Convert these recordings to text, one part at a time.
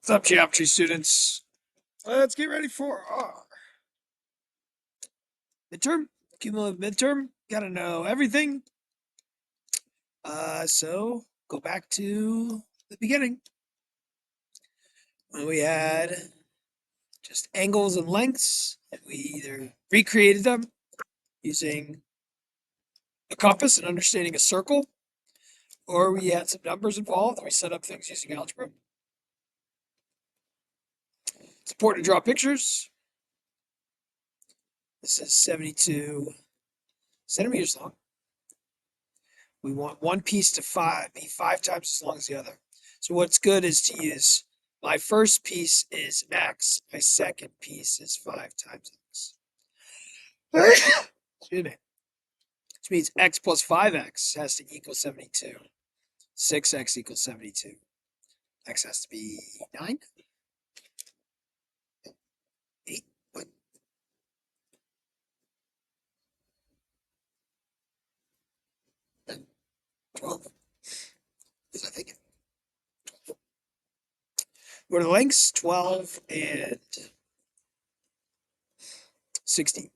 What's up, geometry students? Let's get ready for our midterm, cumulative midterm. Gotta know everything. So go back to the beginning when we had just angles and lengths, and we either recreated them using a compass and understanding a circle, or we had some numbers involved and we set up things using algebra. It's important to draw pictures. This is 72 centimeters long. We want one piece to be 5 times as long as the other. So what's good is to use my first piece is x, my second piece is 5 times x. Excuse me. Which means x plus 5x has to equal 72. 6x equals 72. X has to be 9. 8. What? 12. What was I thinking? What are the lengths? 12 and 16.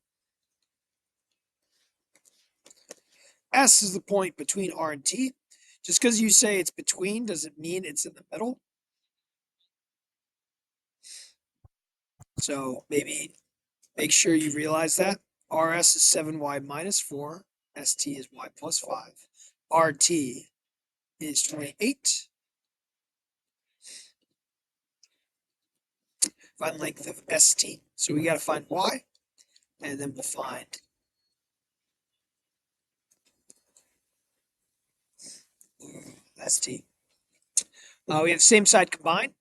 S is the point between R and T. Just because you say it's between doesn't mean it's in the middle. So maybe make sure you realize that. RS is 7y minus 4. ST is y plus 5. RT is 28. Find length of ST. So we got to find y, and then we'll find ST. We have same side combined.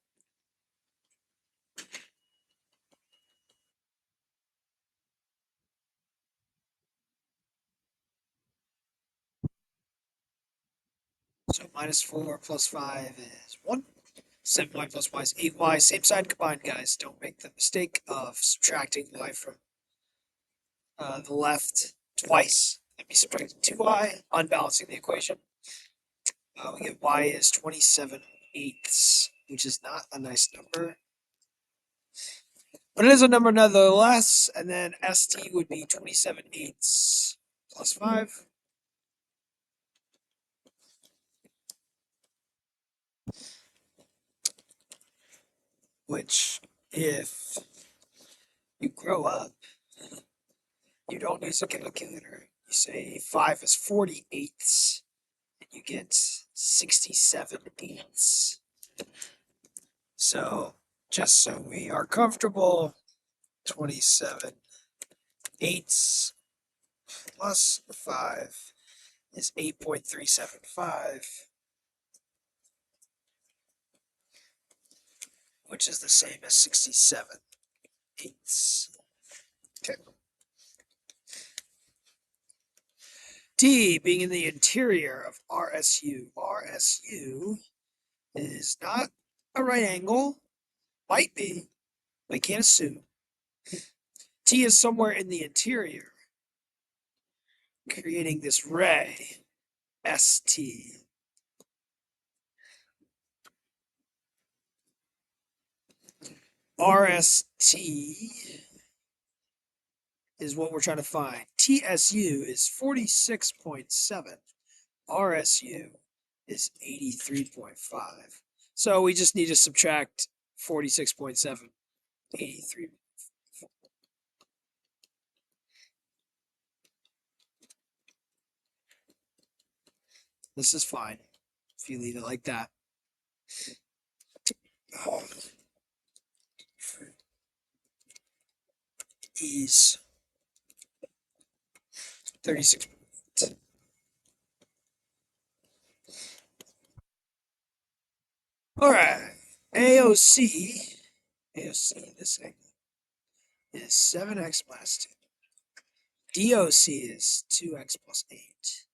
So minus 4 plus 5 is 1. 7y plus y is 8y. Same side combined, guys. Don't make the mistake of subtracting y from the left twice. Let me subtract 2y, unbalancing the equation. We get y is 27/8, which is not a nice number. But it is a number nonetheless, and then ST would be 27/8 plus 5. Which, if you grow up, you don't use a calculator. You say 5 is 48ths, and you get 67/8. So, just so we are comfortable, 27/8 plus 5 is 8.375, which is the same as 67/8. Okay. D being in the interior of RSU. RSU is not a right angle. Might be, but can't assume. T is somewhere in the interior, creating this ray, ST. RST is what we're trying to find. TSU is 46.7. RSU is 83.5. So we just need to subtract 46.7, 83. This is fine if you leave it like that. Is 36. All right. AOC, this thing is 7x minus 2. DOC is 2x plus 8.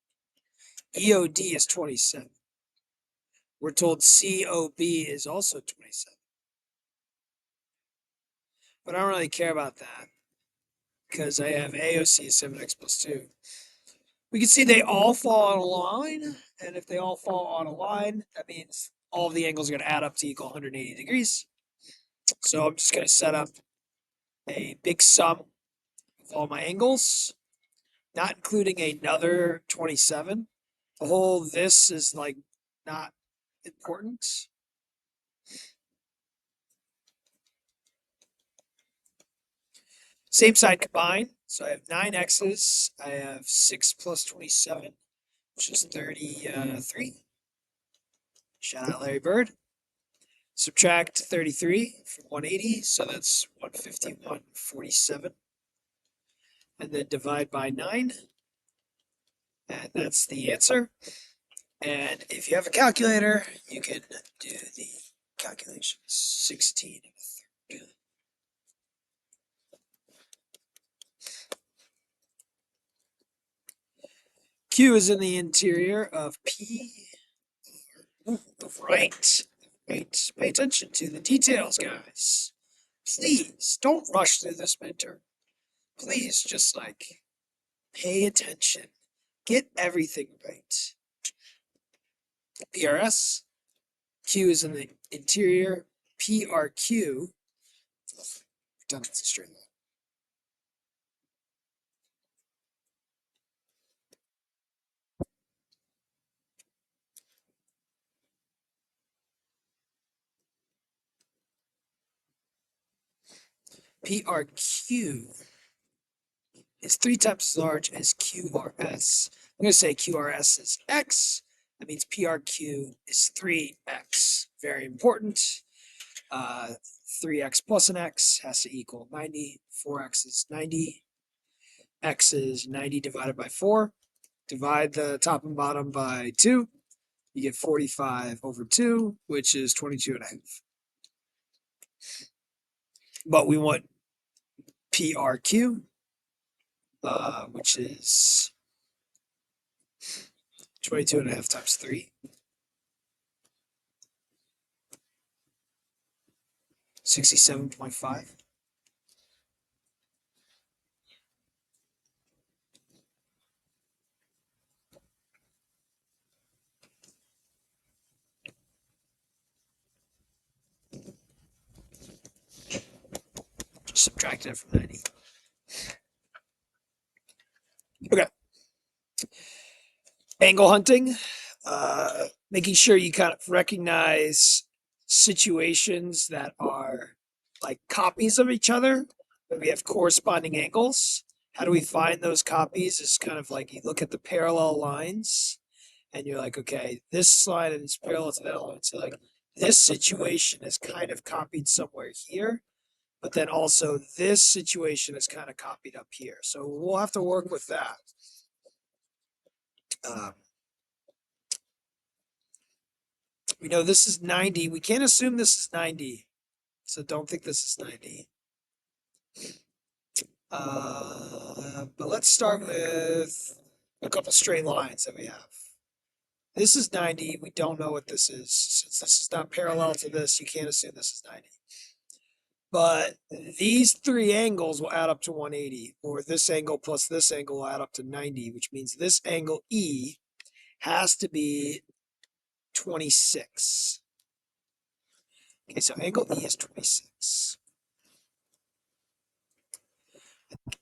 EOD is 27. We're told COB is also 27. But I don't really care about that because I have AOC is 7x plus 2. We can see they all fall on a line, and if they all fall on a line, that means all of the angles are going to add up to equal 180 degrees. So I'm just going to set up a big sum of all my angles, not including another 27. The whole this is like not important. Same side combined. So I have 9 x's. I have 6 plus 27, which is 33. Shout out Larry Bird. Subtract 33 from 180, so that's 151.47. And then divide by 9, and that's the answer. And if you have a calculator, you can do the calculations. 16 and a third. Q is in the interior of P. Right. Right. Pay attention to the details, guys. Please don't rush through this midterm. Please just like pay attention. Get everything right. PRS. Q is in the interior. PRQ. Done with the straight line. PRQ is 3 times as large as QRS. I'm going to say QRS is X. That means PRQ is 3X. Very important. 3X plus an X has to equal 90. 4X is 90. X is 90 divided by 4. Divide the top and bottom by 2. You get 45 over 2, which is 22 and a half. But we want PRQ, which is 22 and a half times 3. 67.5. Just subtract it from 90. Okay. Angle hunting, making sure you kind of recognize situations that are like copies of each other, but we have corresponding angles. How do we find those copies? Is kind of like you look at the parallel lines and you're like, okay, this line is parallel to that line. So like this situation is kind of copied somewhere here, but then also this situation is kind of copied up here. So we'll have to work with that. We know this is 90. We can't assume this is 90. So don't think this is 90. But let's start with a couple straight lines that we have. This is 90. We don't know what this is. Since this is not parallel to this, you can't assume this is 90. But these 3 angles will add up to 180, or this angle plus this angle will add up to 90, which means this angle E has to be 26. Okay, so angle E is 26.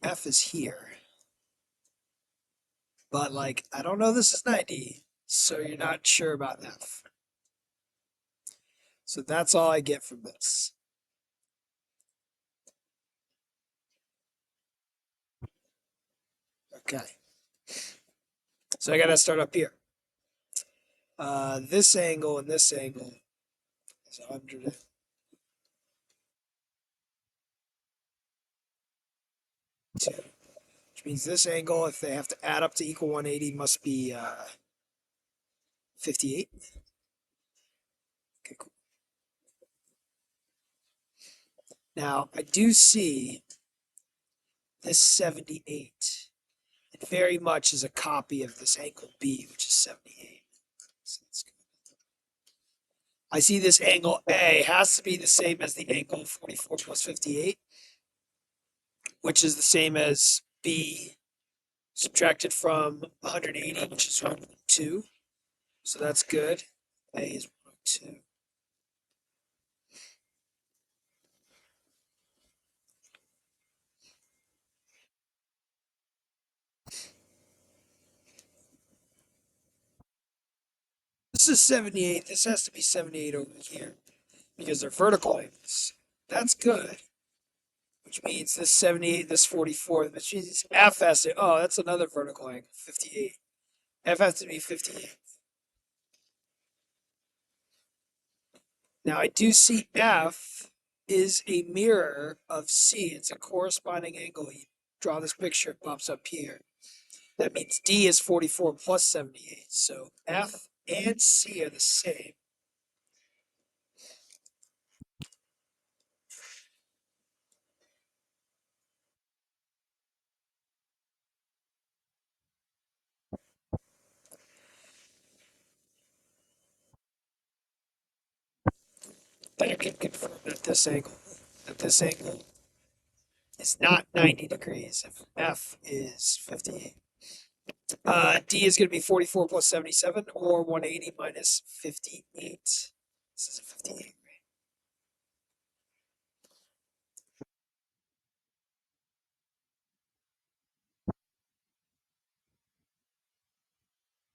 F is here. But like, I don't know this is 90, so you're not sure about F. So that's all I get from this. Okay. So I gotta start up here. This angle and this angle is 100. Which means this angle, if they have to add up to equal 180, must be 58. Okay, cool. Now, I do see this 78. It very much is a copy of this angle B, which is 78. So that's good. I see this angle A has to be the same as the angle 44 plus 58, which is the same as B subtracted from 180, which is 102. So that's good. A is 102. This is 78. This has to be 78 over here because they're vertical angles. That's good. Which means this 78, this 44, which means F has to, oh, that's another vertical angle, 58. F has to be 58. Now I do see F is a mirror of C. It's a corresponding angle. You draw this picture, it pops up here. That means D is 44 plus 78. So F and C are the same. But I can confirm that this angle is not 90 degrees if F is 58. D is going to be 44 plus 77 or 180 minus 58. This is a 58.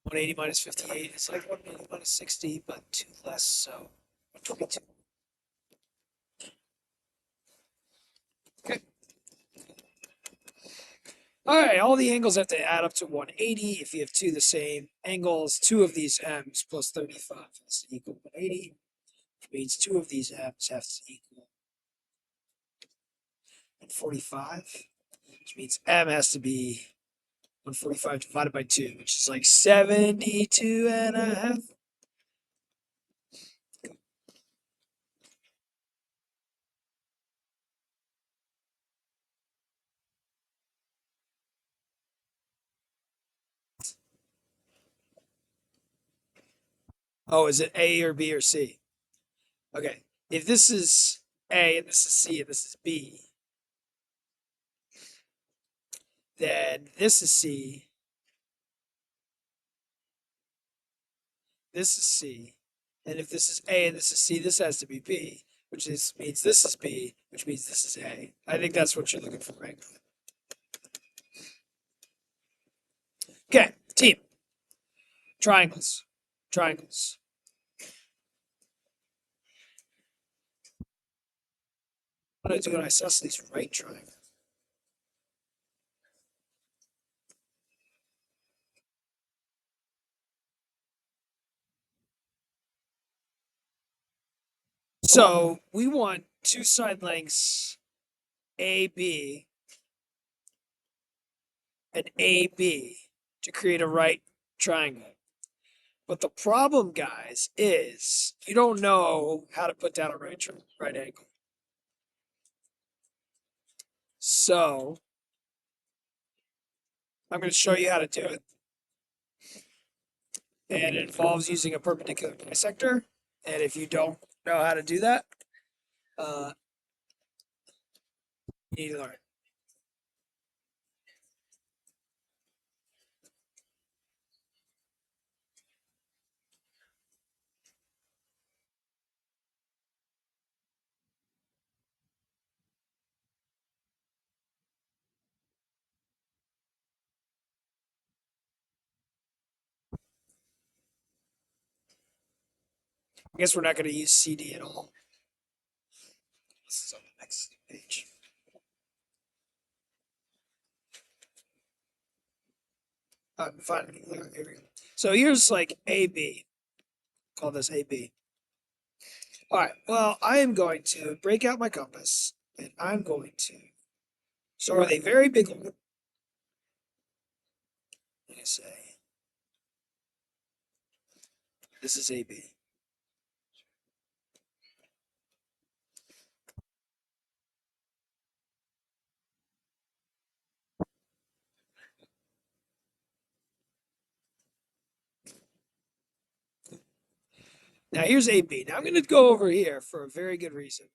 180 minus 58 is like 180 minus 60, but 2 less, so 122. Okay. All right, all the angles have to add up to 180. If you have two the same angles, two of these m's plus 35 has to equal 180, which means two of these m's have to equal 145, which means m has to be 145 divided by 2, which is like 72 and a half. Oh, is it A or B or C? Okay. If this is A and this is C and this is B, then this is C, this is C, and if this is A and this is C, this has to be B, means this is B, which means this is A. I think that's what you're looking for, right? Okay, team. Triangles. Triangles. What do I do when I isosceles right triangle? So we want two side lengths AB and AB to create a right triangle. But the problem, guys, is you don't know how to put down a right angle. So I'm going to show you how to do it. And it involves using a perpendicular bisector. And if you don't know how to do that, you need to learn. I guess we're not going to use CD at all. This is on the next page. Fine. Here we go. So here's like AB. Call this AB. All right. Well, I am going to break out my compass and I'm going to start with a very big one. I'm going to say this is AB. Now here's AB. Now I'm going to go over here for a very good reason.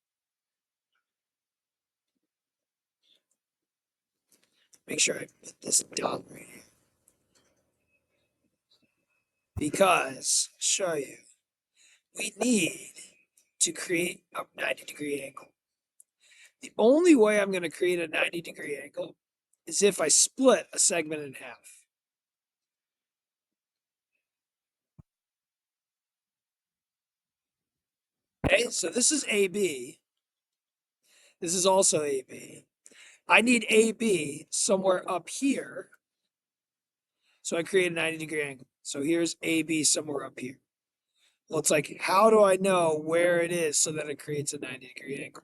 Make sure I put this dot right here. Because, show you, we need to create a 90-degree angle. The only way I'm going to create a 90-degree angle is if I split a segment in half. Okay, so this is AB. This is also AB. I need AB somewhere up here. So I create a 90-degree angle. So here's AB somewhere up here. Well, it's like, how do I know where it is so that it creates a 90-degree angle?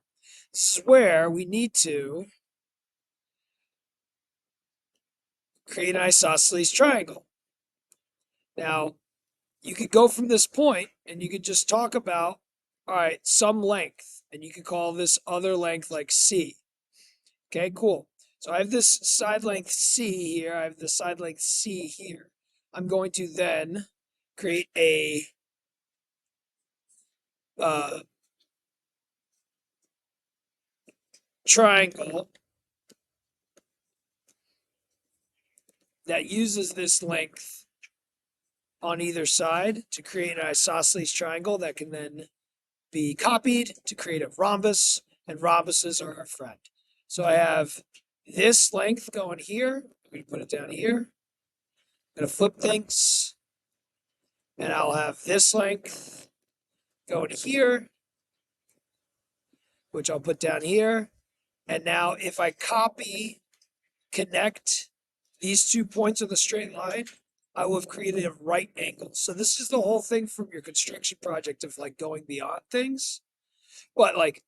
This is where we need to create an isosceles triangle. Now, you could go from this point and you could just talk about, all right, some length, and you could call this other length like C. Okay, cool. So I have this side length C here. I have the side length C here. I'm going to then create a uh, triangle that uses this length on either side to create an isosceles triangle that can then be copied to create a rhombus, and rhombuses are our friend. So I have this length going here. I'm going to put it down here. I'm going to flip things, and I'll have this length going here, which I'll put down here. And now if I connect these 2 points of the straight line, I will have created a right angle. So this is the whole thing from your construction project of like going beyond things. But like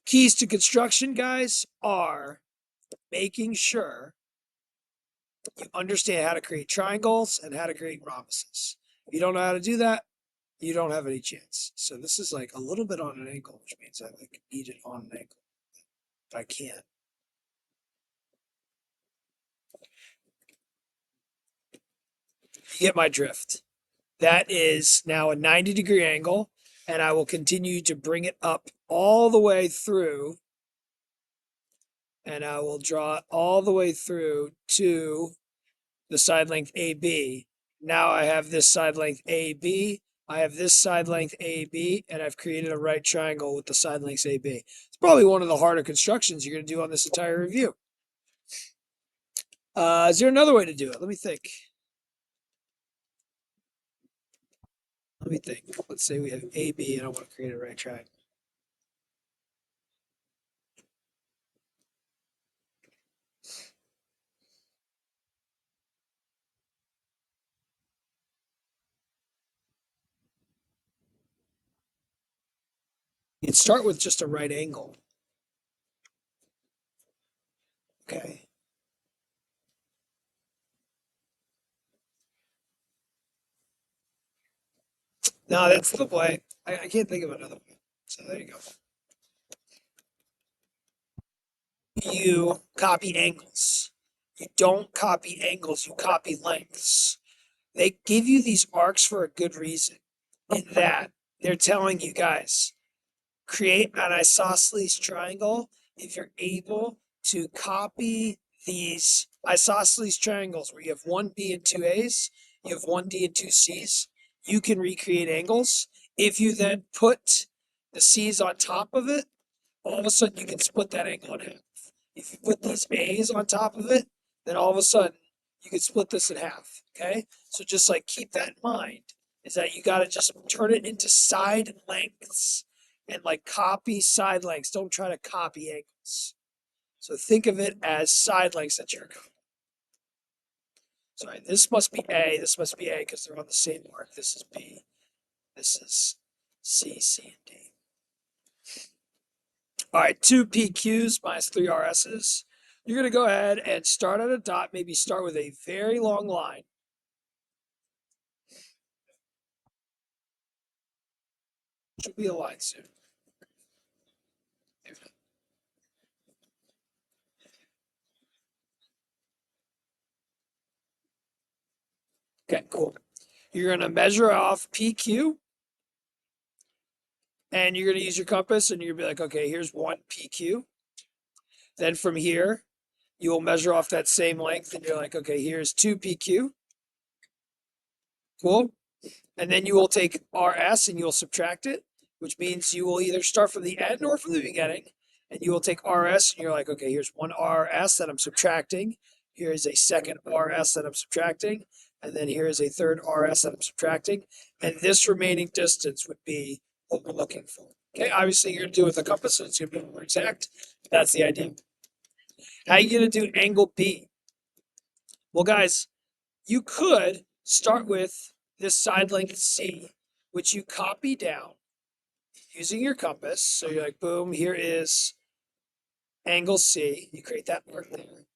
keys to construction, guys, are making sure you understand how to create triangles and how to create rhombuses. If you don't know how to do that, you don't have any chance. So this is like a little bit on an angle, which means I like need it on an angle, but I can't. You get my drift. That is now a 90-degree angle, and I will continue to bring it up all the way through, and I will draw it all the way through to the side length AB. Now I have this side length AB, I have this side length AB, and I've created a right triangle with the side lengths AB. It's probably one of the harder constructions you're going to do on this entire review. Is there another way to do it? Let me think. Let's say we have AB and I want to create a right triangle. You'd start with just a right angle. Okay. No, that's the way. I can't think of another way. So there you go. You copy angles. You don't copy angles, you copy lengths. They give you these arcs for a good reason. In that they're telling you guys, create an isosceles triangle if you're able to copy these isosceles triangles where you have one B and two A's, you have one D and two C's, you can recreate angles. If you then put the C's on top of it, all of a sudden you can split that angle in half. If you put these A's on top of it, then all of a sudden you can split this in half. Okay. So just like keep that in mind is that you got to just turn it into side lengths and like copy side lengths. Don't try to copy angles. So think of it as side lengths that you're copying. Sorry, this must be A, this must be A because they're on the same arc. This is B, this is C, C, and D. All right, 2 PQs minus 3 RSs. You're going to go ahead and start at a dot, maybe start with a very long line. Should be a line soon. Okay, cool. You're going to measure off PQ and you're going to use your compass and you're going to be like, okay, here's 1 PQ. Then from here, you will measure off that same length and you're like, okay, here's 2 PQ. Cool. And then you will take RS and you will subtract it, which means you will either start from the end or from the beginning. And you will take RS and you're like, okay, here's 1 RS that I'm subtracting. Here is a second RS that I'm subtracting. And then here is a third RS that I'm subtracting. And this remaining distance would be what we're looking for. Okay, obviously you're gonna do it with a compass, so it's gonna be more exact. That's the idea. How are you gonna do angle B? Well, guys, you could start with this side length C, which you copy down using your compass. So you're like, boom, here is angle C. You create that mark there.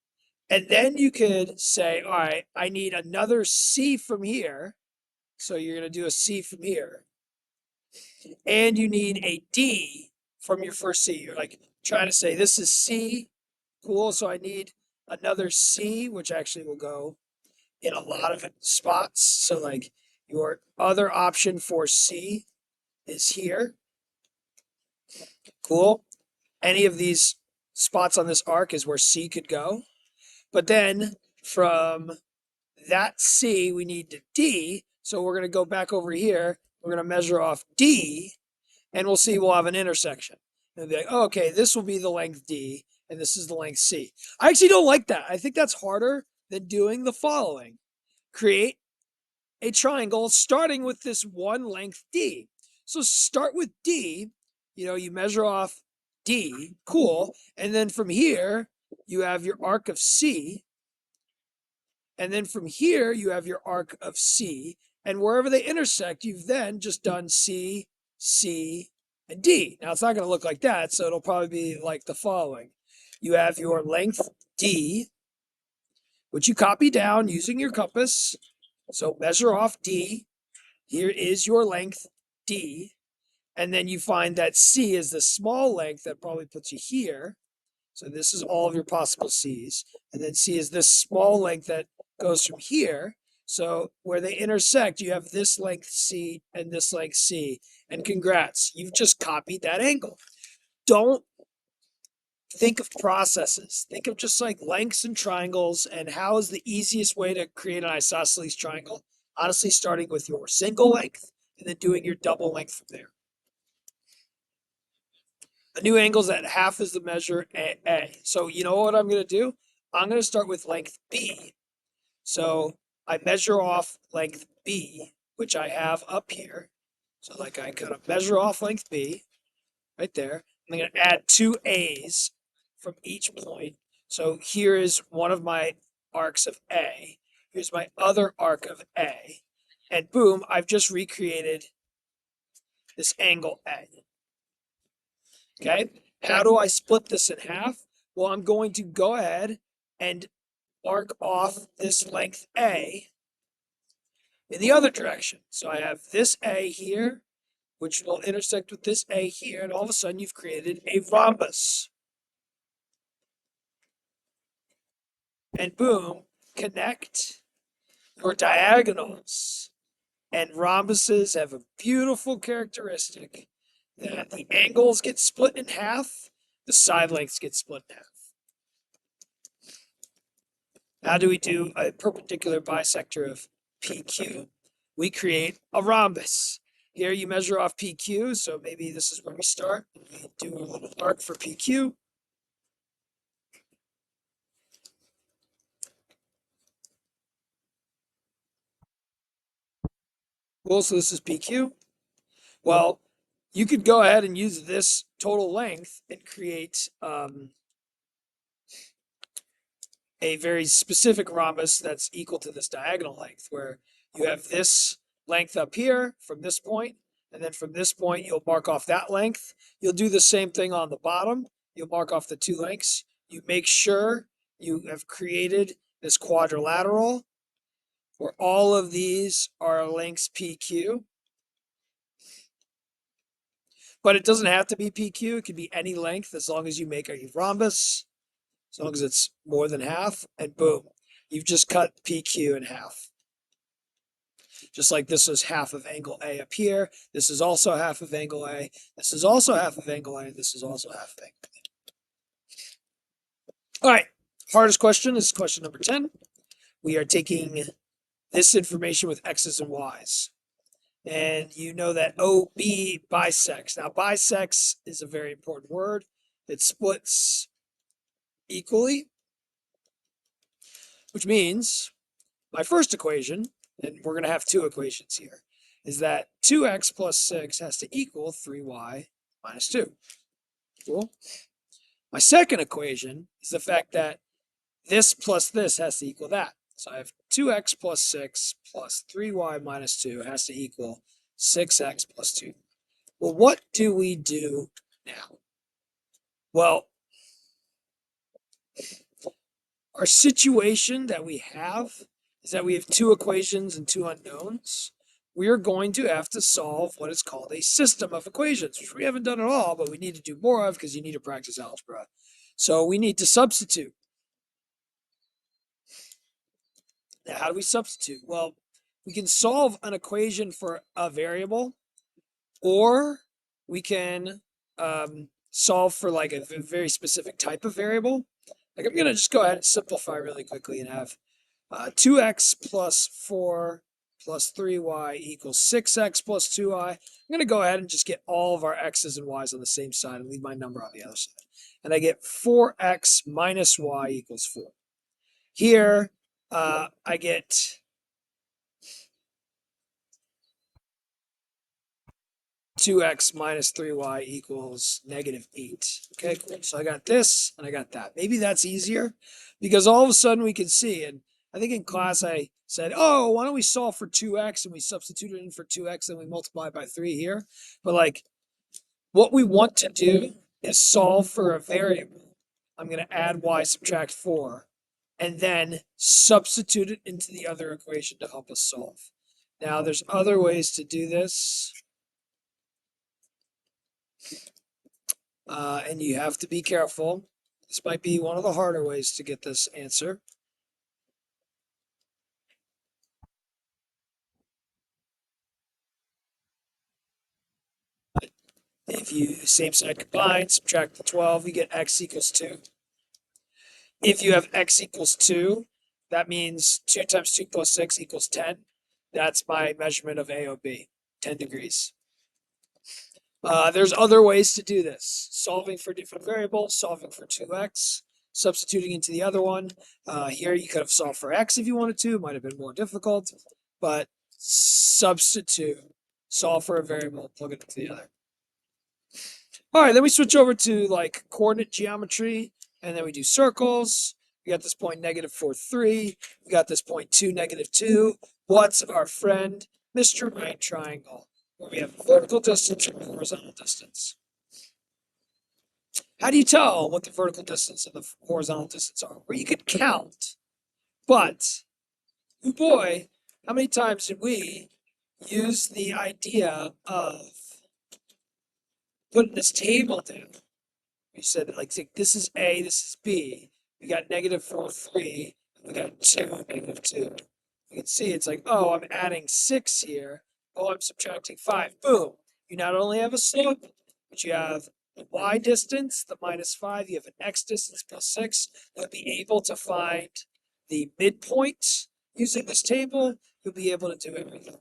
And then you could say, all right, I need another C from here. So you're going to do a C from here. And you need a D from your first C. You're like trying to say, this is C. Cool. So I need another C, which actually will go in a lot of spots. So, like, your other option for C is here. Cool. Any of these spots on this arc is where C could go. But then from that C, we need to D. So we're going to go back over here. We're going to measure off D, and we'll see we'll have an intersection. And be like, oh, okay, this will be the length D, and this is the length C. I actually don't like that. I think that's harder than doing the following. Create a triangle starting with this one length D. So start with D, you measure off D, cool. And then from here, you have your arc of C. And then from here, you have your arc of C. And wherever they intersect, you've then just done C, C, and D. Now it's not going to look like that, so it'll probably be like the following. You have your length D, which you copy down using your compass. So measure off D. Here is your length D. And then you find that C is the small length that probably puts you here. So this is all of your possible C's. And then C is this small length that goes from here. So where they intersect, you have this length C and this length C. And congrats, you've just copied that angle. Don't think of processes. Think of just like lengths and triangles and how is the easiest way to create an isosceles triangle. Honestly, starting with your single length and then doing your double length from there. A new angle is at half is the measure A. So you know what I'm going to do? I'm going to start with length B. So I measure off length B, which I have up here. So like I kind of measure off length B right there. I'm going to add two A's from each point. So here is one of my arcs of A. Here's my other arc of A. And boom, I've just recreated this angle A. Okay, how do I split this in half? Well, I'm going to go ahead and arc off this length A in the other direction. So I have this A here, which will intersect with this A here, and all of a sudden you've created a rhombus. And boom, connect your diagonals. And rhombuses have a beautiful characteristic that the angles get split in half, the side lengths get split in half. How do we do a perpendicular bisector of PQ? We create a rhombus. Here you measure off PQ, so maybe this is where we start. We do a little arc for PQ. Cool, so this is PQ. Well, you could go ahead and use this total length and create a very specific rhombus that's equal to this diagonal length, where you have this length up here from this point, and then from this point, you'll mark off that length. You'll do the same thing on the bottom. You'll mark off the two lengths. You make sure you have created this quadrilateral where all of these are lengths PQ. But it doesn't have to be PQ. It could be any length as long as you make a rhombus, as long as it's more than half, and boom, you've just cut PQ in half. Just like this is half of angle A up here. This is also half of angle A. This is also half of angle A. This is also half of angle A. All right. Hardest question is question number 10. We are taking this information with X's and Y's. And you know that OB bisects. Now, bisects is a very important word. It splits equally, which means my first equation, and we're going to have two equations here, is that 2x plus 6 has to equal 3y minus 2. Cool. My second equation is the fact that this plus this has to equal that. So I have 2x plus 6 plus 3y minus 2 has to equal 6x plus 2. Well, what do we do now? Well, our situation that we have is that we have two equations and two unknowns. We are going to have to solve what is called a system of equations, which we haven't done at all, but we need to do more of because you need to practice algebra. So we need to substitute. Now, how do we substitute? Well, we can solve an equation for a variable, or we can solve for like a very specific type of variable. Like I'm going to just go ahead and simplify really quickly and have 2x plus 4 plus 3y equals 6x plus 2y. I'm going to go ahead and just get all of our x's and y's on the same side and leave my number on the other side. And I get 4x minus y equals 4. Here, I get 2x minus 3y equals negative 8. Okay, cool. So I got this and I got that. Maybe that's easier because all of a sudden we can see, and I think in class I said, oh, why don't we solve for 2x and we substitute it in for 2x and we multiply by 3 here. But like what we want to do is solve for a variable. I'm going to add y subtract 4 and then substitute it into the other equation to help us solve. Now there's other ways to do this. And you have to be careful. This might be one of the harder ways to get this answer. If you same side combine, subtract the 12, you get x equals 2. If you have x equals 2, that means 2 times 2 plus 6 equals 10. That's my measurement of AOB, 10 degrees. There's other ways to do this. Solving for different variables, solving for 2x, substituting into the other one. Here you could have solved for x if you wanted to. It might have been more difficult, but substitute, solve for a variable, plug it into the other. All right, then we switch over to like coordinate geometry, and then we do circles. We got this point negative 4, 3. We got this point 2, negative 2. What's our friend, Mr. Right Triangle? Where we have vertical distance and horizontal distance. How do you tell what the vertical distance and the horizontal distance are? Well, you could count, but, oh boy, how many times did we use the idea of putting this table down? We said, like, this is A, this is B. We got negative 4, 3. We got 2, negative 2. You can see it's like, oh, I'm adding 6 here. Oh, I'm subtracting 5. Boom. You not only have a slope, but you have the y distance, the minus 5. You have an x distance plus 6. You'll be able to find the midpoint using this table. You'll be able to do everything.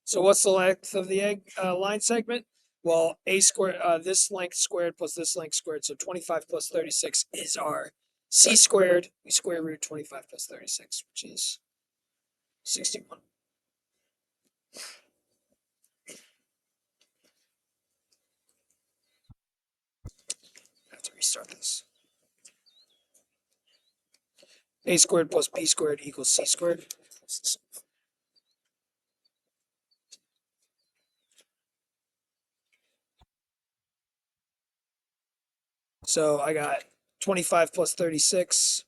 So what's the length of the line segment? Well, a squared, this length squared plus this length squared. So 25 plus 36 is our c squared. We square root 25 plus 36, which is 61. I have to restart this. A squared plus b squared equals c squared. So I got 25 plus 36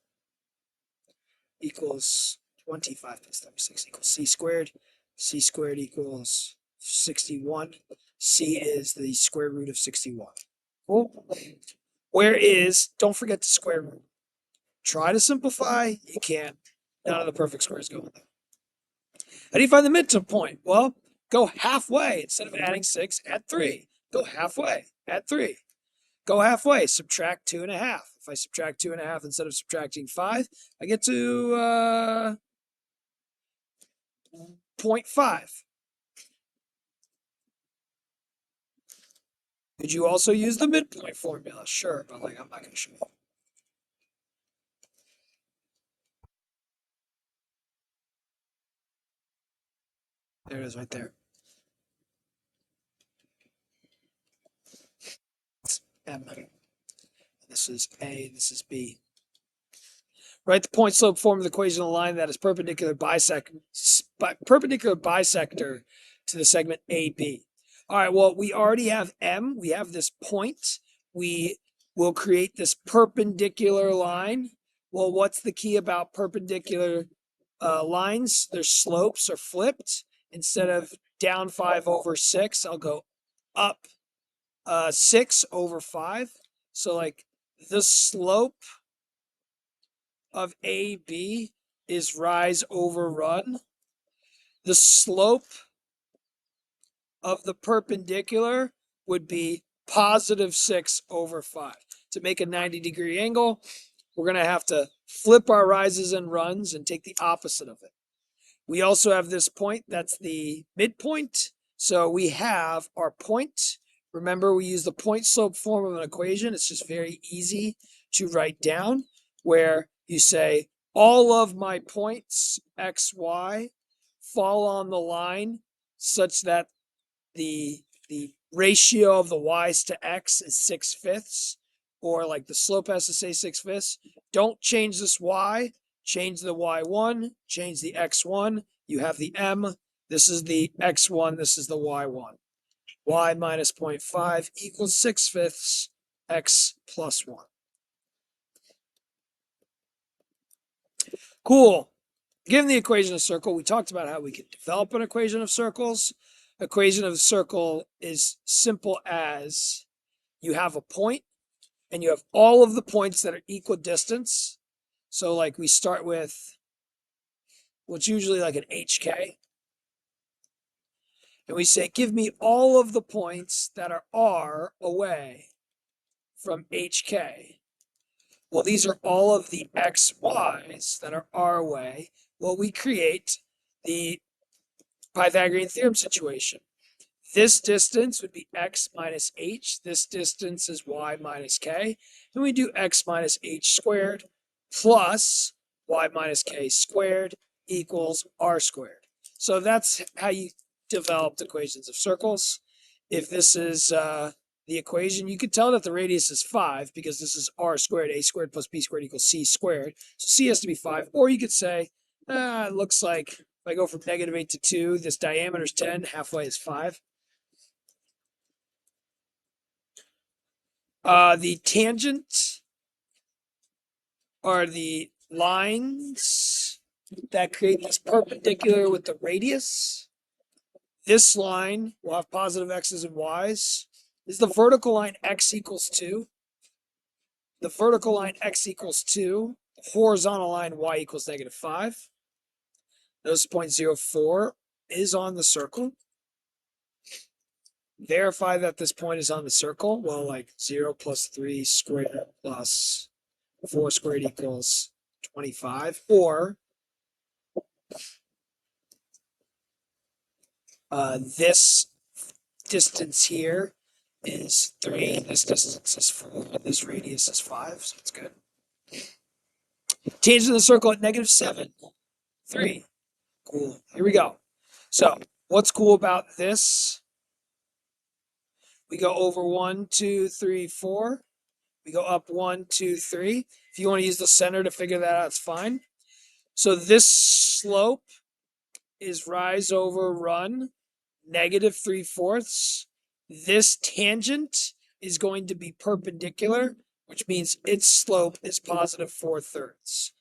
equals 25 plus 36 equals c squared. C squared equals 61. C is the square root of 61. Cool. Where is, don't forget the square root. Try to simplify, you can't. None of the perfect squares go in there. How do you find the midterm point? Well, go halfway. Instead of adding 6, add 3. Go halfway, add 3. Go halfway, subtract 2.5. If I subtract 2.5 instead of subtracting 5, I get to 0.5. Could you also use the midpoint formula? Sure, but like I'm not going to show you. There it is right there. M. This is A, this is B. Write the point slope form of the equation of a line that is perpendicular bisector to the segment AB. All right, well, we already have M. We have this point. We will create this perpendicular line. Well, what's the key about perpendicular lines? Their slopes are flipped. Instead of down 5 over 6, I'll go up 6 over 5. So like the slope of AB is rise over run. The slope of the perpendicular would be positive 6 over 5. To make a 90-degree angle, we're going to have to flip our rises and runs and take the opposite of it. We also have this point, that's the midpoint. So we have our point. Remember, we use the point slope form of an equation. It's just very easy to write down, where you say all of my points, x, y, fall on the line such that the ratio of the y's to x is 6/5, or like the slope has to say 6/5. Don't change this y, change the y1, change the x1. You have the m. This is the x1, this is the y1. Y minus 0.5 equals 6/5 x plus 1. Cool. Given the equation of circle, we talked about how we could develop an equation of circles. Equation of the circle is simple as you have a point and you have all of the points that are equidistant. So like we start with what's usually like an HK. And we say, give me all of the points that are R away from HK. Well, these are all of the XYs that are R away. Well, we create the Pythagorean theorem situation. This distance would be x minus h. This distance is y minus k. And we do x minus h squared plus y minus k squared equals r squared. So that's how you developed equations of circles. If this is the equation, you could tell that the radius is 5 because this is r squared. A squared plus b squared equals c squared. So c has to be 5. Or you could say, it looks like if I go from -8 to 2, this diameter is 10, halfway is 5. The tangent are the lines that create this perpendicular with the radius. This line will have positive x's and y's. This is the vertical line x equals 2. The vertical line x equals 2. The horizontal line y equals -5. Notice 0.04 is on the circle. Verify that this point is on the circle. Well, like 0 plus 3 squared plus 4 squared equals 25. Or this distance here is 3. This distance is 4. This radius is 5. So it's good. Tangent of the circle at -7. 3. Cool. Here we go. So what's cool about this? We go over 1, 2, 3, 4. We go up 1, 2, 3. If you want to use the center to figure that out, it's fine. So this slope is rise over run, -3/4. This tangent is going to be perpendicular, which means its slope is +4/3.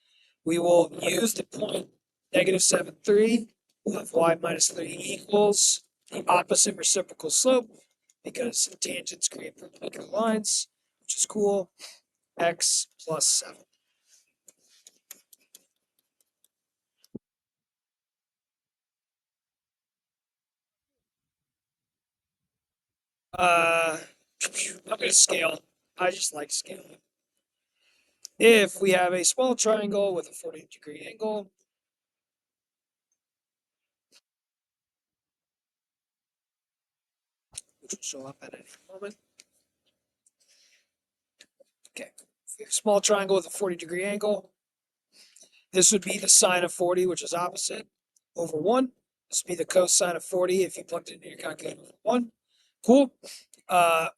We will use the point -7, 3. We'll have y minus 3 equals the opposite reciprocal slope, because tangents create perpendicular lines, which is cool, x plus 7. I'm going to scale. I just like scaling. If we have a small triangle with a 40-degree angle, which will show up at any moment. Okay, if we have a small triangle with a 40-degree angle, this would be the sine of 40, which is opposite, over 1. This would be the cosine of 40 if you plugged it into your calculator for 1. Cool.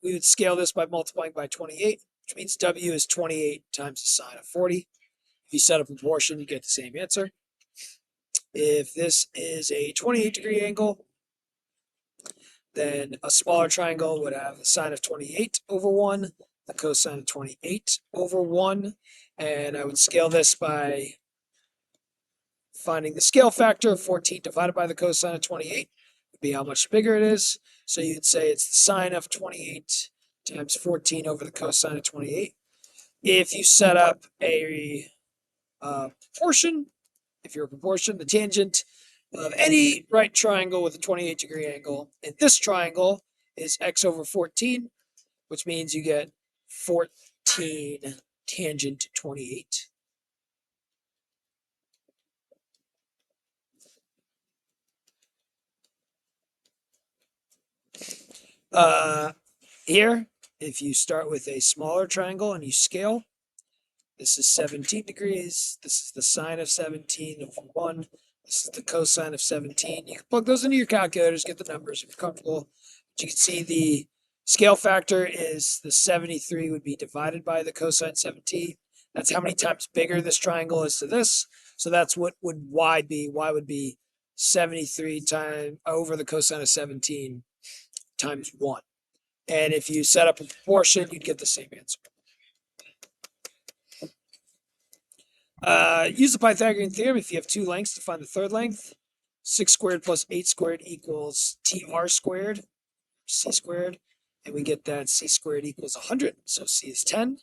we would scale this by multiplying by 28, which means W is 28 times the sine of 40. If you set a proportion, you get the same answer. If this is a 28-degree angle, then a smaller triangle would have the sine of 28 over 1, the cosine of 28 over 1, and I would scale this by finding the scale factor of 14 divided by the cosine of 28 would be how much bigger it is. So you'd say it's the sine of 28 times 14 over the cosine of 28. If you set up a proportion, if you're a proportion, the tangent of any right triangle with a 28-degree angle in this triangle is x over 14, which means you get 14 tangent 28. Here, if you start with a smaller triangle and you scale, this is 17 degrees. This is the sine of 17 over 1. This is the cosine of 17. You can plug those into your calculators, get the numbers if you're comfortable. But you can see the scale factor is the 73 would be divided by the cosine 17. That's how many times bigger this triangle is to this. So that's what would y be. Y would be 73 times over the cosine of 17 times 1. And if you set up a proportion, you'd get the same answer. Use the Pythagorean theorem if you have two lengths to find the third length. 6 squared plus 8 squared equals TR squared, C squared. And we get that C squared equals 100. So C is 10.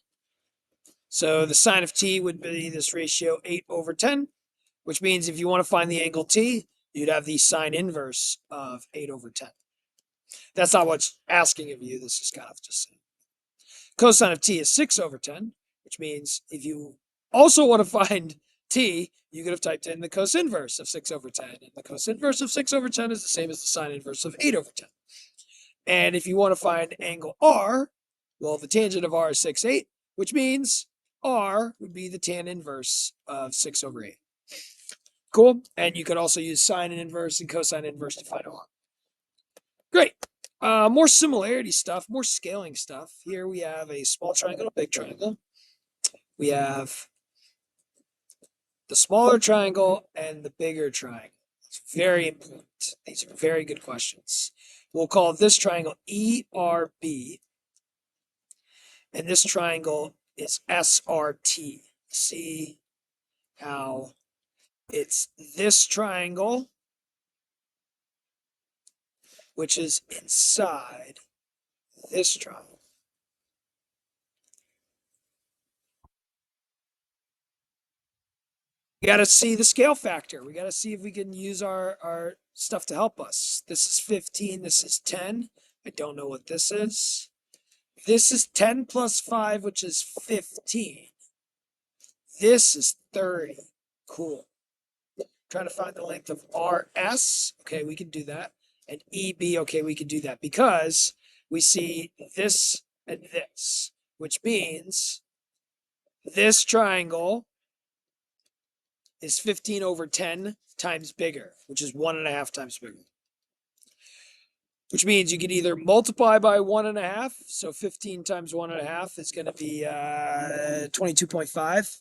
So the sine of T would be this ratio 8 over 10, which means if you want to find the angle T, you'd have the sine inverse of 8 over 10. That's not what's asking of you. This is kind of just saying. Cosine of T is 6 over 10, which means if you also want to find T, you could have typed in the cos inverse of 6 over 10. And the cos inverse of 6 over 10 is the same as the sine inverse of 8 over 10. And if you want to find angle R, well, the tangent of R is 6, 8, which means R would be the tan inverse of 6 over 8. Cool. And you could also use sine inverse and cosine inverse to find R. Great. More similarity stuff, more scaling stuff. Here we have a small triangle, a big triangle. We have the smaller triangle and the bigger triangle. It's very important. These are very good questions. We'll call this triangle ERB, and this triangle is SRT. See how it's this triangle, which is inside this triangle. We got to see the scale factor. We got to see if we can use our stuff to help us. This is 15. This is 10. I don't know what this is. This is 10 plus 5, which is 15. This is 30. Cool. Trying to find the length of RS. Okay, we can do that. And EB, okay, we can do that because we see this and this, which means this triangle is 15 over 10 times bigger, which is 1.5 times bigger. Which means you can either multiply by 1.5, so 15 times 1.5 is going to be 22.5.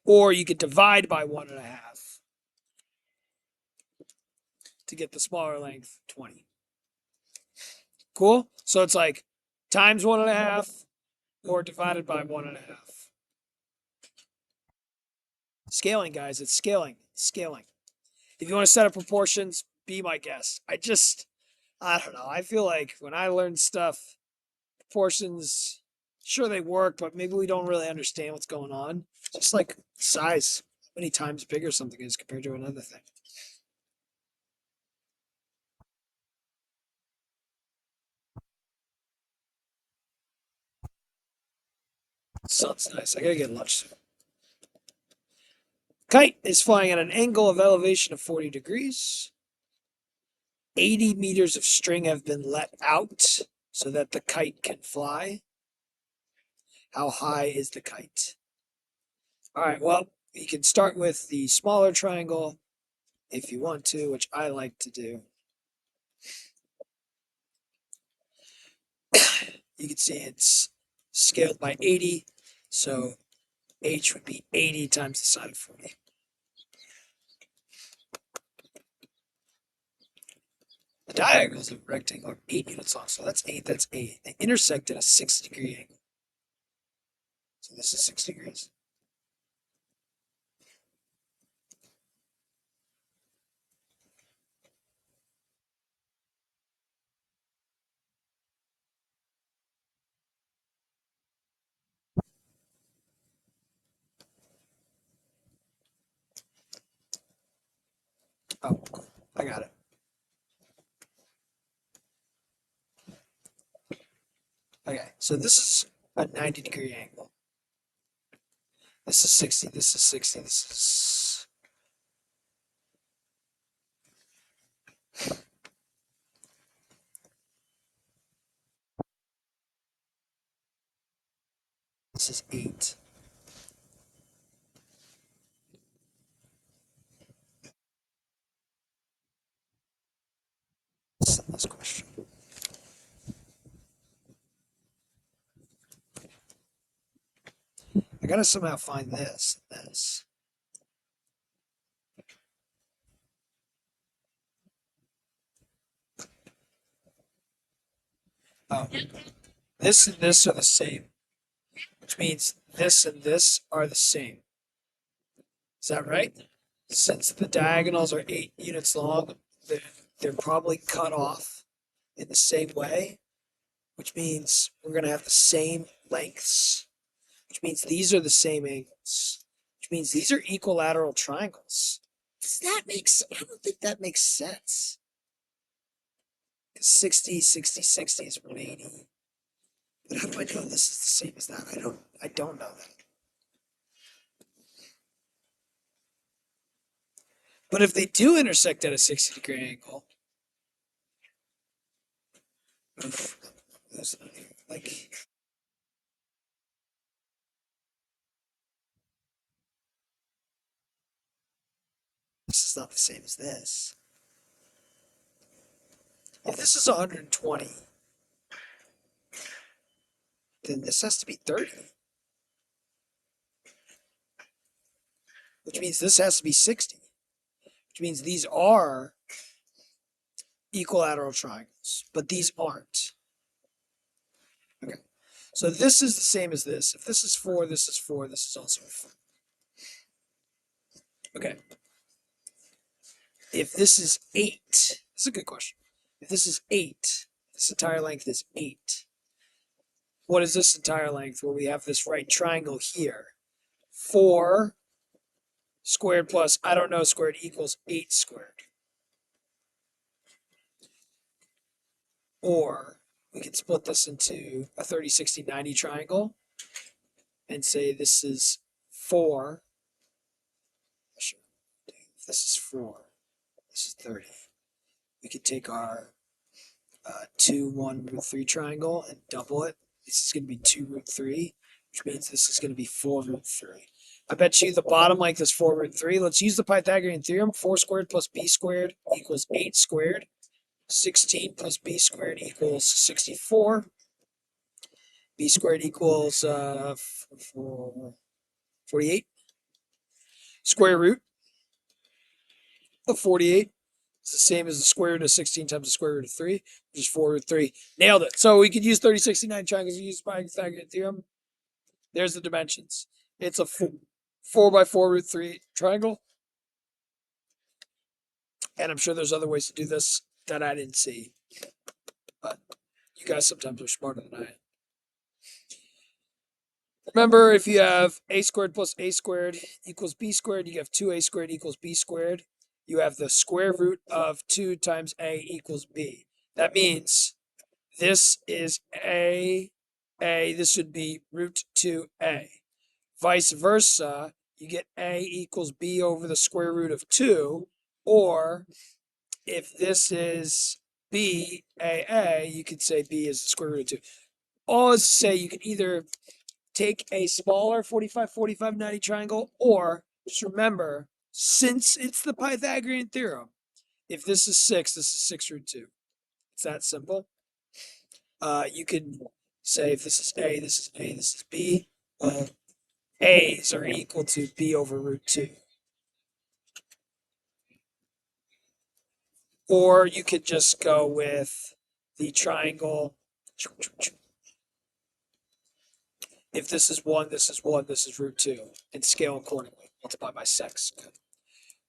Or you could divide by 1.5 to get the smaller length, 20. Cool? So it's like times 1.5 or divided by 1.5. Scaling, guys, it's scaling. Scaling. If you want to set up proportions, be my guest. I don't know. I feel like when I learn stuff, proportions, sure they work, but maybe we don't really understand what's going on. Just like size, how many times bigger something is compared to another thing. Sounds nice. I gotta get lunch soon. Kite is flying at an angle of elevation of 40 degrees. 80 meters of string have been let out so that the kite can fly. How high is the kite? All right, well, You can start with the smaller triangle if you want to, which I like to do. You can see it's scaled by 80, so h would be 80 times the sine of 40. The diagonals of a rectangle are 8 units long, so that's 8, that's 8. They intersect at a 60-degree angle. So this is 6 degrees. Oh, I got it. Okay, so this is a 90-degree angle. This is 60, this is 60, this is 8. This is the last question. I gotta somehow find this. Oh, this and this are the same, which means this and this are the same. Is that right? Since the diagonals are 8 units long, they're probably cut off in the same way, which means we're going to have the same lengths, which means these are the same angles, which means these are equilateral triangles. Does that make sense? I don't think that makes sense. 60, 60, 60 is 180. But how do I know this is the same as that? I don't know that. But if they do intersect at a 60-degree angle, like this is not the same as this. If this is 120, then this has to be 30. Which means this has to be 60. Which means these are equilateral triangles, but these aren't. Okay. So this is the same as this. If this is 4, this is 4, this is also 4. Okay. If this is 8, this is a good question. If this is 8, this entire length is 8. What is this entire length? Well, we have this right triangle here. 4 squared plus, I don't know, squared equals 8 squared. Or we could split this into a 30, 60, 90 triangle and say this is 4. If this is 4, this is 30. We could take our 2, 1, root 3 triangle and double it. This is going to be 2 root 3, which means this is going to be 4 root 3. I bet you the bottom length is 4 root 3. Let's use the Pythagorean theorem. 4 squared plus b squared equals 8 squared. 16 plus b squared equals 64. B squared equals 48. Square root of 48 is the same as the square root of 16 times the square root of 3, which is 4 root 3. Nailed it. So we could use 30, 69 triangles and use Pythagorean theorem. There's the dimensions. It's a 4 by 4 root 3 triangle. And I'm sure there's other ways to do this that I didn't see. But you guys sometimes are smarter than I am. Remember, if you have a squared plus a squared equals b squared, you have 2a squared equals b squared. You have the square root of 2 times a equals b. That means this is a, this would be root 2a. Vice versa, you get a equals b over the square root of 2, or if this is b, you could say b is the square root of 2. All is to say you can either take a smaller 45, 45, 90 triangle or Just remember, since it's the Pythagorean theorem, if this is 6, this is 6 root 2. It's that simple. You can say if this is A, this is A, this is B. A's are equal to B over root 2. Or you could just go with the triangle. If this is 1, this is 1, this is root 2, and scale accordingly. Multiply by 6.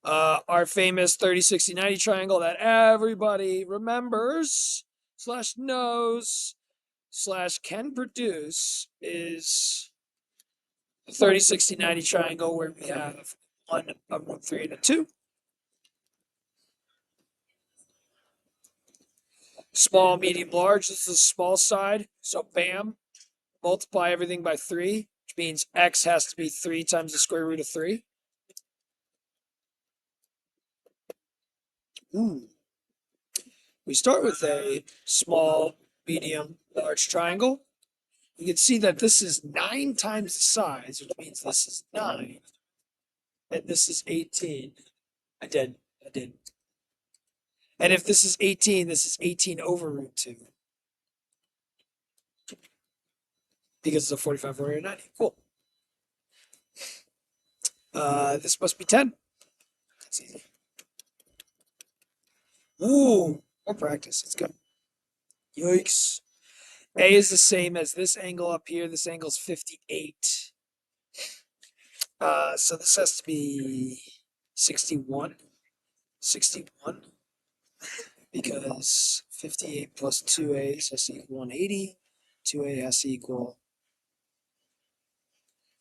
Our famous 30, 60, 90 triangle that everybody remembers slash knows slash can produce is the 30, 60, 90 triangle where we have 1, a root 3, and a 2. Small, medium, large. This is the small side. So bam, multiply everything by 3, which means x has to be 3 times the square root of 3. Ooh. We start with a small, medium, large triangle. You can see that this is 9 times the size, which means this is 9. And this is 18. I did. And if this is 18, this is 18 over root 2. Because it's a 45, 40, 90. Cool. This must be 10. That's easy. Ooh, more practice. Let's go. Yikes. A is the same as this angle up here. This angle's 58. So this has to be 61. 61. Because 58 plus 2a has to equal 180. 2a has to equal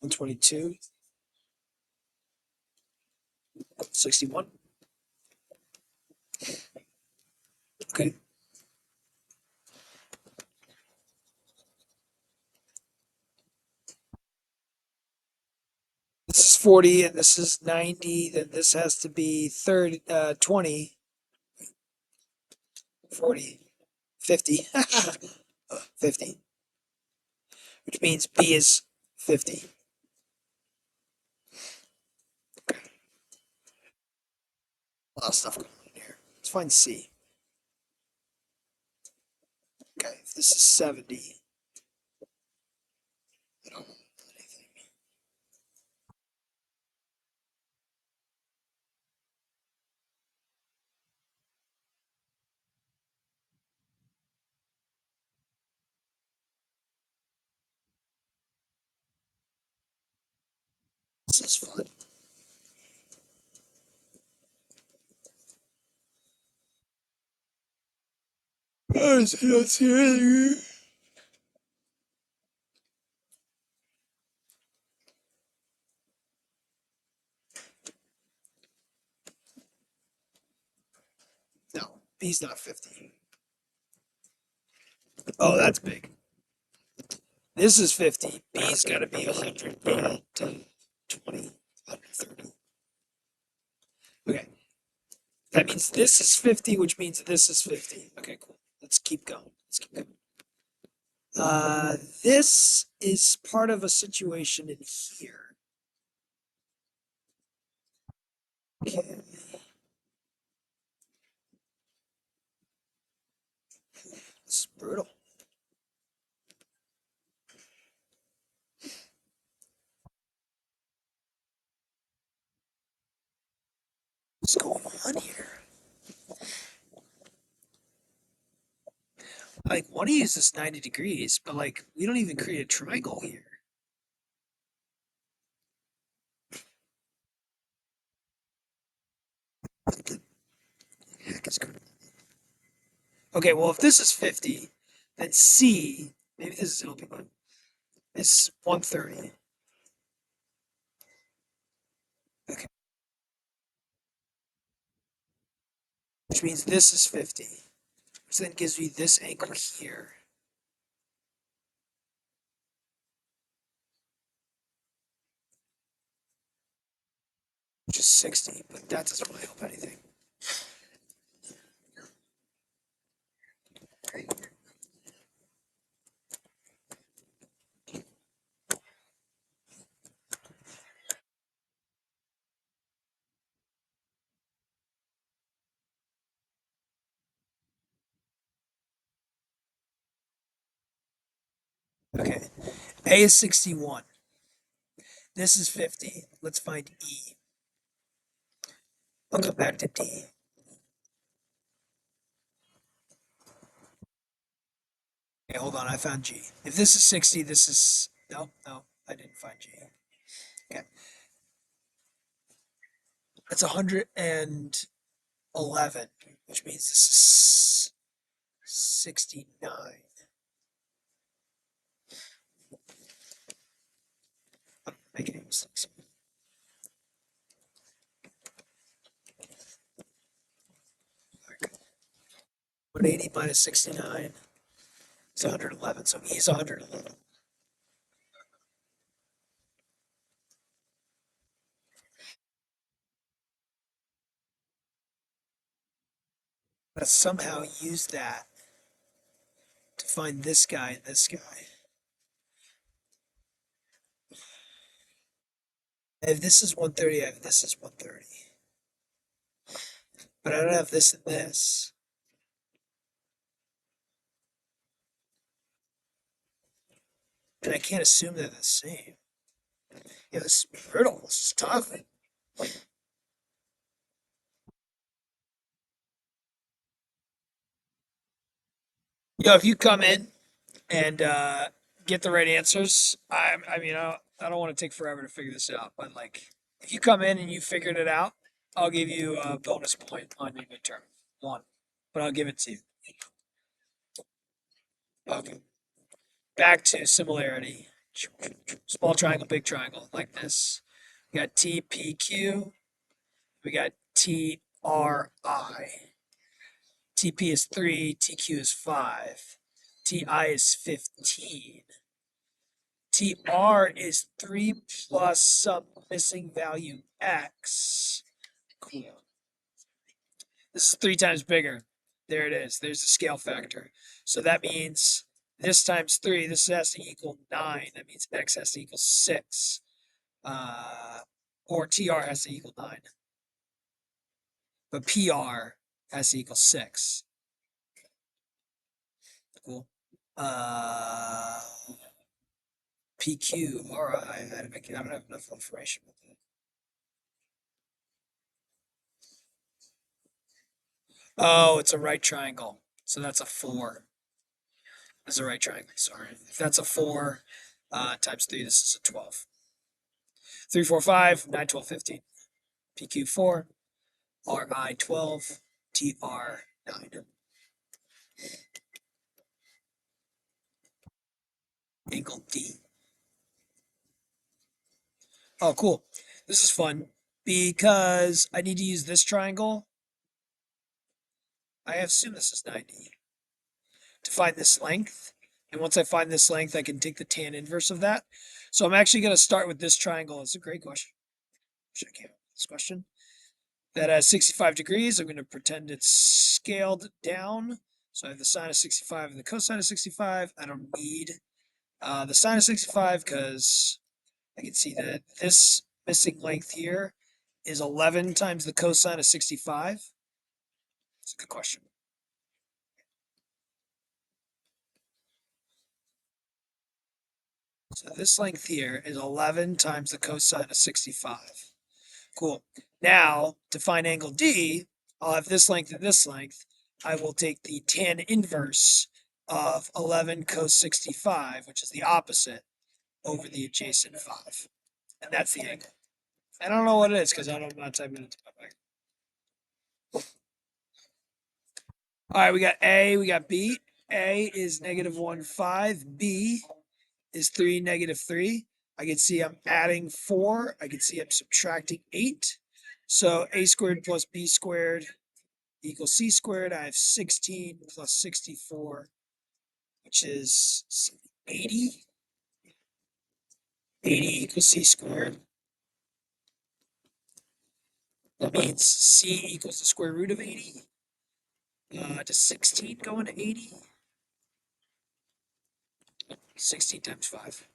122. 61. Okay. This is 40 and this is 90. Then this has to be 30, 20, 40, 50. 50. Which means B is 50. A lot of stuff going on here. Let's find C. Okay, if this is 70. I don't know anything. This is fun. Let's see anything. No, B's not 50. Oh, that's big. This is 50. B's got to be 120, 130. Okay. That means this is 50, which means this is 50. Okay, cool. Let's keep going. This is part of a situation in here. Okay. This is brutal. What's going on here? Like, want to use this 90 degrees, but like, we don't even create a triangle here. What the heck is going on? Okay, well, if this is 50, then C, maybe this is helping me. It's 130. Okay, which means this is 50. Which then gives me this angle here. Which is 60, but that doesn't really help anything. Okay. A is 61. This is 50. Let's find E. I'll come back to D. Okay, hold on. I found G. If this is 60, this is. No, no, I didn't find G. Okay. That's 111, which means this is 69. I'm making any mistakes. 180 minus 69 is 111. So E is 111. Let's somehow use that to find this guy and this guy. If this is 130, I have this is 130. But I don't have this and this. And I can't assume they're the same. Yeah, this is brutal. This is tough. Yo, if you come in and get the right answers, I don't want to take forever to figure this out, but like, if you come in and you figured it out, I'll give you a bonus point on your midterm. One, but I'll give it to you. Okay. Back to similarity. Small triangle, big triangle, like this. We got TPQ. We got TRI. TP is 3, TQ is 5, TI is 15. TR is 3 plus some missing value X. Cool. This is 3 times bigger. There it is. There's the scale factor. So that means this times 3, this has to equal 9. That means X has to equal 6. Uh, or TR has to equal 9. But PR has to equal 6. Cool. Uh, PQ. All right. I don't have enough information with that. Oh, it's a right triangle. So that's a 4. That's a right triangle. Sorry. If that's a 4 times 3, this is a 12. 3, 4, 5, 9, 12, 15. PQ 4, RI 12, TR 9. Angle D. Oh, cool. This is fun because I need to use this triangle. I assume this is 90 to find this length. And once I find this length, I can take the tan inverse of that. So I'm actually going to start with this triangle. It's a great question. Wish I came up with this question. That has 65 degrees. I'm going to pretend it's scaled down. So I have the sine of 65 and the cosine of 65. I don't need the sine of 65 because I can see that this missing length here is 11 times the cosine of 65. It's a good question. So this length here is 11 times the cosine of 65. Cool. Now, to find angle D, I'll have this length and this length. I will take the tan inverse of 11 cos 65, which is the opposite, over the adjacent 5. And that's the angle. I don't know what it is because I'm not typing it into my back. All right, we got A, we got B. A is negative 1, 5. B is 3, negative 3. I can see I'm adding 4. I can see I'm subtracting 8. So A squared plus B squared equals C squared. I have 16 plus 64, which is 80. 80 equals C squared. That means C equals the square root of 80. Does 16 go into 80? 16 times 5.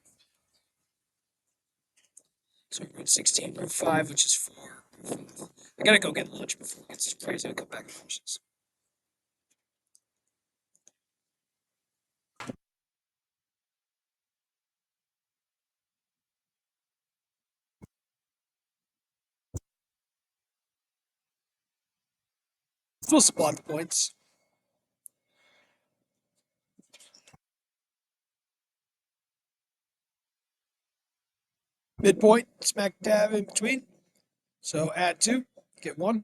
So root 16, root 5, which is 4. I gotta go get lunch before it gets crazy. I'll come back to questions. We'll spot the points. Midpoint, smack dab in between. So add 2, get 1.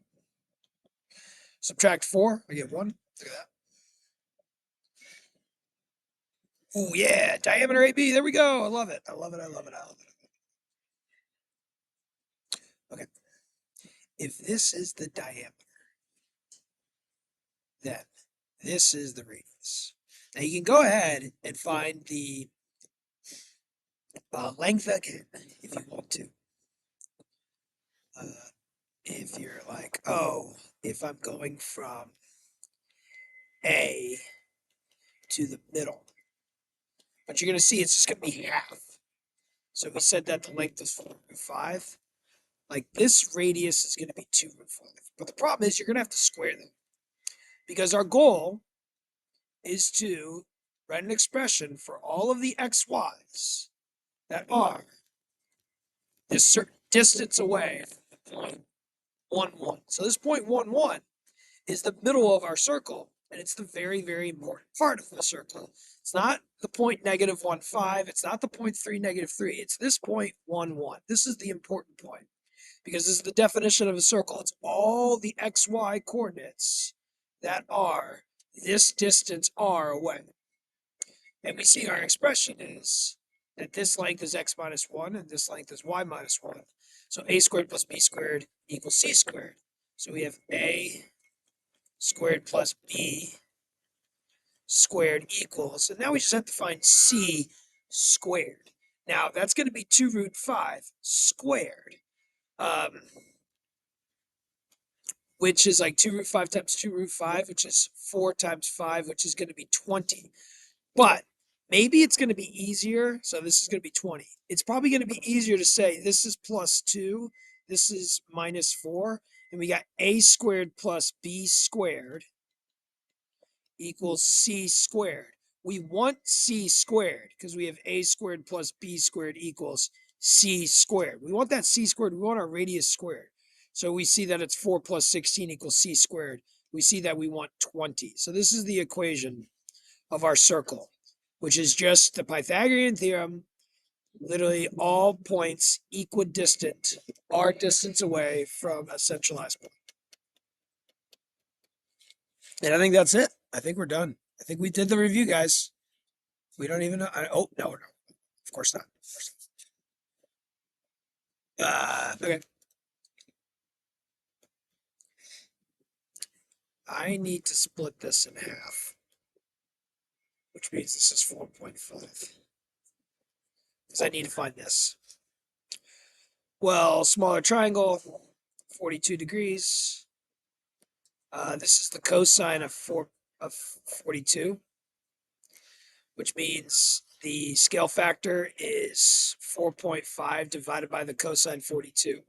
Subtract 4, I get 1. Look at that. Oh yeah, diameter AB. There we go. I love it. I love it. I love it. I love it. Okay. If this is the diameter, then this is the radius. Now you can go ahead and find the length again if you want to. Uh, if you're like, oh, if I'm going from A to the middle, but you're going to see it's just going to be half. So we said that the length is 4.5. Like this radius is going to be 2.5. But the problem is you're going to have to square them because our goal is to write an expression for all of the xy's that are this certain distance away from the point 1, 1. So this point 1, 1 is the middle of our circle, and it's the very, very important part of the circle. It's not the point negative 1, 5. It's not the point 3, negative 3. It's this point 1, 1. This is the important point because this is the definition of a circle. It's all the xy coordinates that are this distance r away. And we see our expression is that this length is x minus 1 and this length is y minus 1. So a squared plus b squared equals c squared. So we have a squared plus b squared equals, and now we just have to find c squared. Now that's going to be 2 root 5 squared, which is like 2 root 5 times 2 root 5, which is 4 times 5, which is going to be 20. But maybe it's going to be easier. So this is going to be 20. It's probably going to be easier to say this is plus 2, this is minus 4, and we got a squared plus b squared equals c squared. We want c squared because we have a squared plus b squared equals c squared. We want that c squared. We want our radius squared. So we see that it's 4 plus 16 equals c squared. We see that we want 20. So this is the equation of our circle, which is just the Pythagorean theorem. Literally all points equidistant are distance away from a centralized point. And I think that's it. I think we're done. I think we did the review, guys. We don't even know. Oh, no, no. Of course not. Of course not. Okay. I need to split this in half, which means this is 4.5. Because I need to find this. Well, smaller triangle, 42 degrees. This is the cosine of 42, which means the scale factor is 4.5 divided by the cosine 42.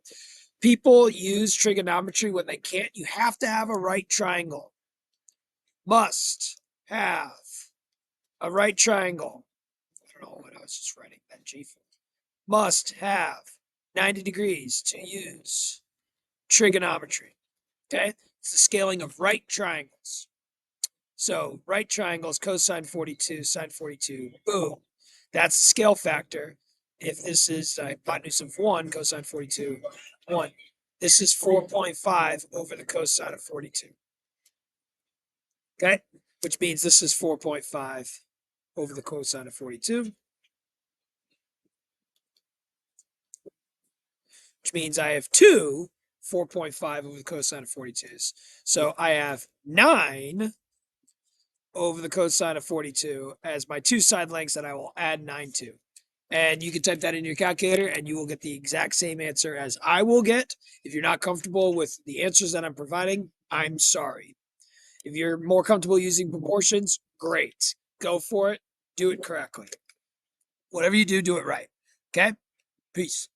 People use trigonometry when they can't. You have to have a right triangle. Must have a right triangle. I don't know what I was just writing that G for. Must have 90 degrees to use trigonometry. Okay? It's the scaling of right triangles. So right triangles, cosine 42, sine 42, boom. That's the scale factor. If this is hypotenuse of 1, cosine 42, 1. This is 4.5 over the cosine of 42. Okay? Which means this is 4.5 over the cosine of 42. Which means I have two 4.5 over the cosine of 42s. So I have 9 over the cosine of 42 as my two side lengths that I will add 9 to. And you can type that in your calculator and you will get the exact same answer as I will get. If you're not comfortable with the answers that I'm providing, I'm sorry. If you're more comfortable using proportions, great. Go for it. Do it correctly. Whatever you do, do it right. Okay? Peace.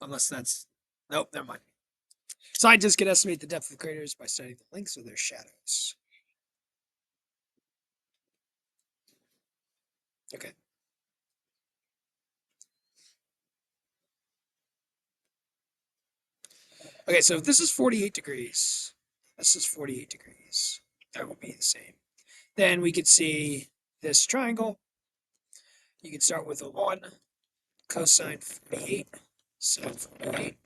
Unless that's... Nope, never mind. Scientists can estimate the depth of craters by studying the lengths of their shadows. Okay. Okay, so if this is 48 degrees, This is 48 degrees. That would be the same. Then we could see this triangle. You can start with a 1, cosine 48, sine 48.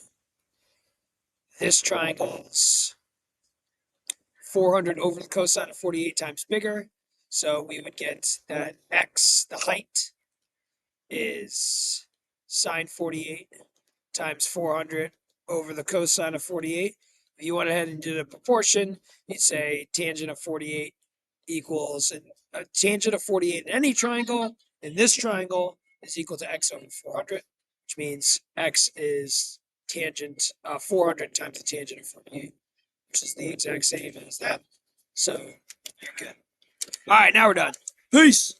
This triangle's 400 over the cosine of 48 times bigger. So we would get that x, the height, is sine 48 times 400 over the cosine of 48. If you went ahead and did a proportion, you'd say tangent of 48 equals, and a tangent of 48 in any triangle, in this triangle, is equal to x over 400, which means x is tangent 400 times the tangent of 48, which is the exact same as that. So you're good. All right, now we're done. Peace.